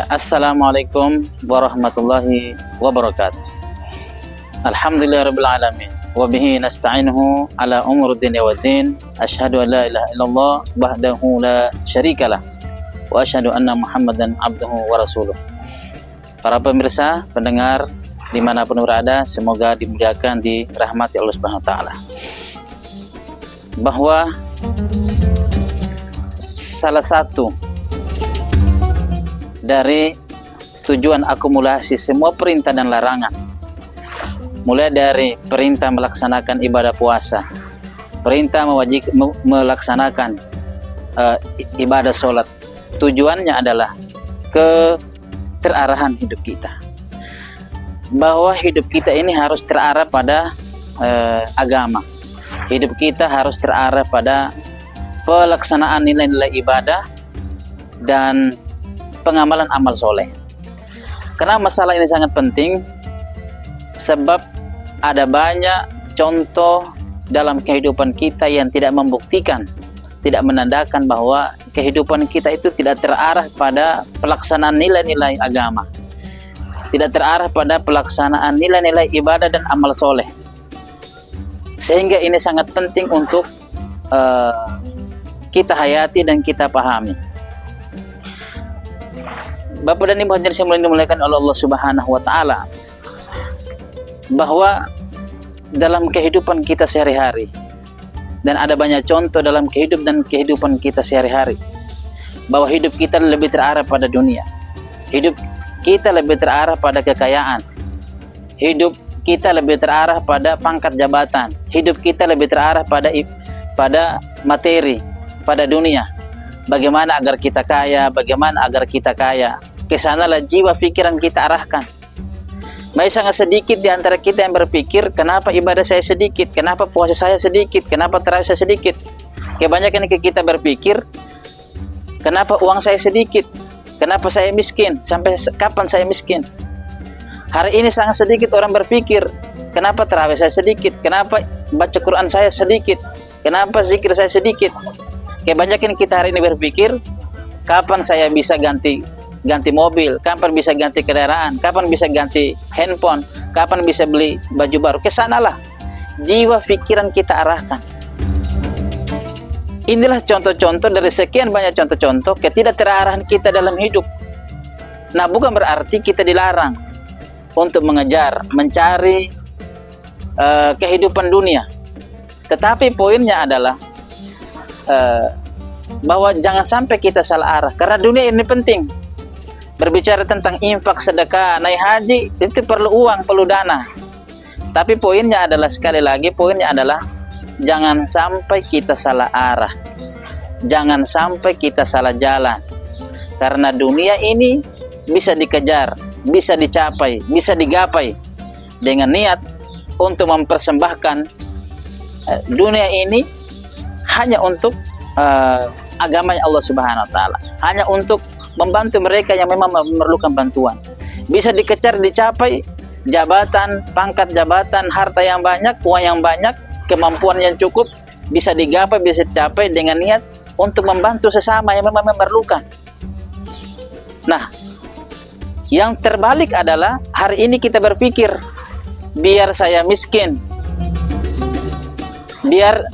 Assalamualaikum warahmatullahi wabarakatuh. Alhamdulillahirabbil alamin wa bihi nasta'inuhu ala umuri dunya waddin. Asyhadu an la ilaha illallah wahdahu la syarikalah wa asyhadu anna Muhammadan abduhu wa rasuluh. Para pemirsa, pendengar dimanapun berada, semoga dimuliakan, dirahmati Allah Subhanahu wa taala. Bahwa salah satu dari tujuan akumulasi semua perintah dan larangan, mulai dari perintah melaksanakan ibadah puasa, perintah melaksanakan ibadah sholat, tujuannya adalah keterarahan hidup kita, bahwa hidup kita ini harus terarah pada agama, hidup kita harus terarah pada pelaksanaan nilai-nilai ibadah dan pengamalan amal soleh. Karena masalah ini sangat penting, sebab ada banyak contoh dalam kehidupan kita yang tidak membuktikan, tidak menandakan bahwa kehidupan kita itu tidak terarah pada pelaksanaan nilai-nilai agama, tidak terarah pada pelaksanaan nilai-nilai ibadah dan amal soleh. Sehingga ini sangat penting untuk kita hayati dan kita pahami. Bapak dan Ibu hadirin yang dimuliakan oleh Allah Subhanahu wa taala, bahwa dalam kehidupan kita sehari-hari, dan ada banyak contoh dalam kehidupan kita sehari-hari, bahwa hidup kita lebih terarah pada dunia, hidup kita lebih terarah pada kekayaan, hidup kita lebih terarah pada pangkat jabatan, hidup kita lebih terarah pada materi, pada dunia. Bagaimana agar kita kaya, bagaimana agar kita kaya. Kesanalah jiwa pikiran kita arahkan. Masih sangat sedikit di antara kita yang berpikir, kenapa ibadah saya sedikit, kenapa puasa saya sedikit, kenapa tarawih saya sedikit. Kebanyakan kita berpikir, kenapa uang saya sedikit, kenapa saya miskin, sampai kapan saya miskin. Hari ini sangat sedikit orang berpikir, kenapa tarawih saya sedikit, kenapa baca Quran saya sedikit, kenapa zikir saya sedikit. Kebanyakan kita hari ini berpikir, kapan saya bisa ganti mobil, kapan bisa ganti kendaraan, kapan bisa ganti handphone, kapan bisa beli baju baru. Kesanalah jiwa pikiran kita arahkan. Inilah contoh-contoh dari sekian banyak contoh-contoh ketidakterarahan kita dalam hidup. Nah, bukan berarti kita dilarang untuk mencari kehidupan dunia. Tetapi poinnya adalah bahwa jangan sampai kita salah arah, karena dunia ini penting. Berbicara tentang infak, sedekah, naik haji, itu perlu uang, perlu dana. Tapi poinnya adalah, sekali lagi poinnya adalah, jangan sampai kita salah arah, jangan sampai kita salah jalan. Karena dunia ini bisa dikejar, bisa dicapai, bisa digapai dengan niat untuk mempersembahkan dunia ini hanya untuk agamanya Allah Subhanahu wa taala, hanya untuk membantu mereka yang memang memerlukan bantuan. Bisa dikejar, dicapai jabatan, pangkat jabatan, harta yang banyak, uang yang banyak, kemampuan yang cukup, bisa digapai, bisa dicapai dengan niat untuk membantu sesama yang memang memerlukan. Nah, yang terbalik adalah hari ini kita berpikir, biar saya miskin, biar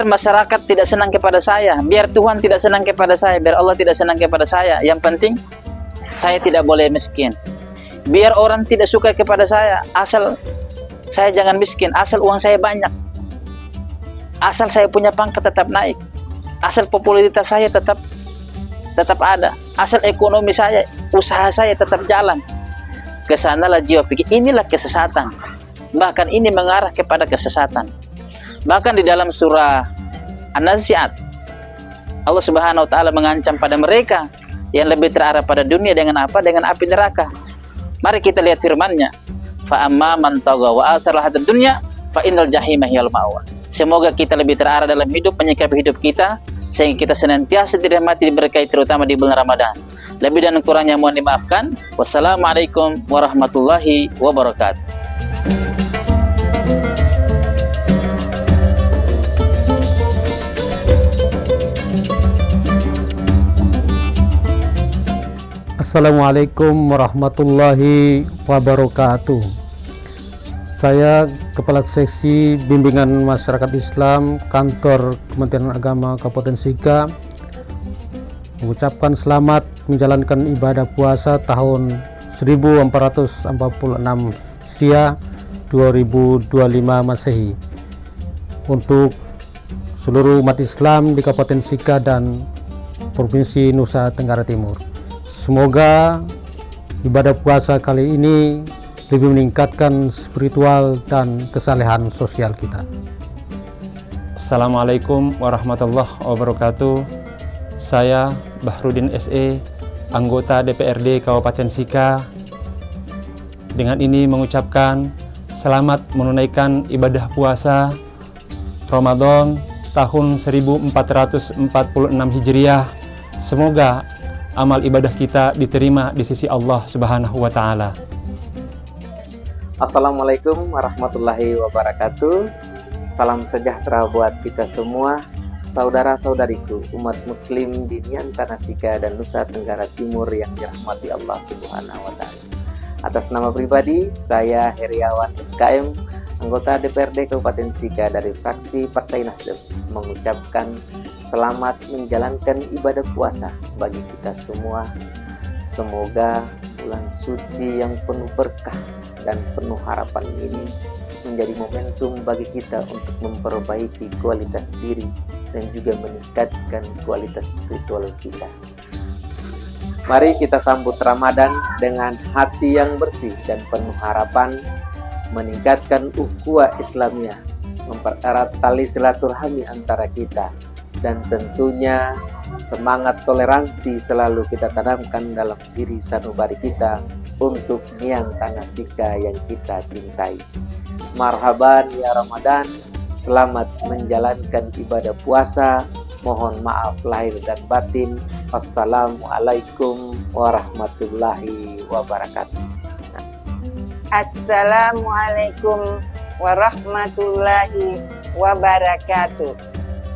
masyarakat tidak senang kepada saya, biar Tuhan tidak senang kepada saya, biar Allah tidak senang kepada saya. Yang penting saya tidak boleh miskin. Biar orang tidak suka kepada saya, asal saya jangan miskin, asal uang saya banyak, asal saya punya pangkat tetap naik, asal popularitas saya tetap ada, asal ekonomi saya, usaha saya tetap jalan. Kesanalah jiwa pikir. Inilah kesesatan. Bahkan ini mengarah kepada kesesatan. Bahkan di dalam surah An-Nazi'at, Allah Subhanahu wa taala mengancam pada mereka yang lebih terarah pada dunia dengan apa? Dengan api neraka. Mari kita lihat firman-Nya. Fa amma man tagha wa athara hadad dunya fa innal jahima hiyal ma'wa. Semoga kita lebih terarah dalam hidup, menyikapi hidup kita, sehingga kita senantiasa dirahmati, diberkahi, terutama di bulan Ramadan. Lebih dan kurangnya mohon dimaafkan. Wassalamualaikum warahmatullahi wabarakatuh. Assalamualaikum warahmatullahi wabarakatuh. Saya Kepala Seksi Bimbingan Masyarakat Islam Kantor Kementerian Agama Kabupaten Sika mengucapkan selamat menjalankan ibadah puasa tahun 1446 Hijriah 2025 Masehi untuk seluruh umat Islam di Kabupaten Sika dan Provinsi Nusa Tenggara Timur. Semoga ibadah puasa kali ini lebih meningkatkan spiritual dan kesalehan sosial kita. Assalamualaikum warahmatullahi wabarakatuh. Saya Bahrudin SE, anggota DPRD Kabupaten Sika. Dengan ini mengucapkan selamat menunaikan ibadah puasa Ramadan tahun 1446 Hijriah. Semoga amal ibadah kita diterima di sisi Allah Subhanahu wa taala. Assalamualaikum warahmatullahi wabarakatuh. Salam sejahtera buat kita semua, saudara-saudariku, umat muslim di Nian Tanah Sika dan Nusa Tenggara Timur yang dirahmati Allah Subhanahu wa taala. Atas nama pribadi, saya Heriawan SKM, anggota DPRD Kabupaten Sika dari fraksi Partai Nasdem, mengucapkan selamat menjalankan ibadah puasa bagi kita semua. Semoga bulan suci yang penuh berkah dan penuh harapan ini menjadi momentum bagi kita untuk memperbaiki kualitas diri dan juga meningkatkan kualitas spiritual kita. Mari kita sambut Ramadan dengan hati yang bersih dan penuh harapan, meningkatkan ukhuwah Islamiyah, mempererat tali silaturahmi antara kita, dan tentunya semangat toleransi selalu kita tanamkan dalam diri sanubari kita untuk Nian Tanah Sika yang kita cintai. Marhaban ya Ramadan, selamat menjalankan ibadah puasa. Mohon maaf lahir dan batin. Assalamualaikum warahmatullahi wabarakatuh. Assalamualaikum warahmatullahi wabarakatuh.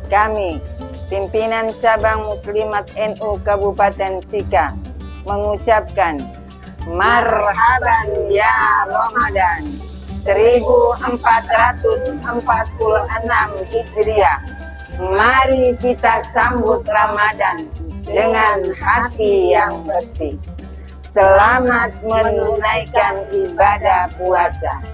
Kami, pimpinan cabang Muslimat NU Kabupaten Sika, mengucapkan marhaban ya Ramadan 1446 Hijriah. Mari kita sambut Ramadan dengan hati yang bersih. Selamat menunaikan ibadah puasa.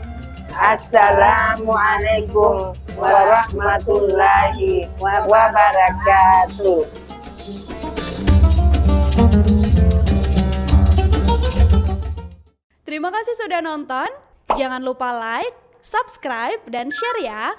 Assalamualaikum warahmatullahi wabarakatuh. Terima kasih sudah nonton. Jangan lupa like, subscribe, dan share ya.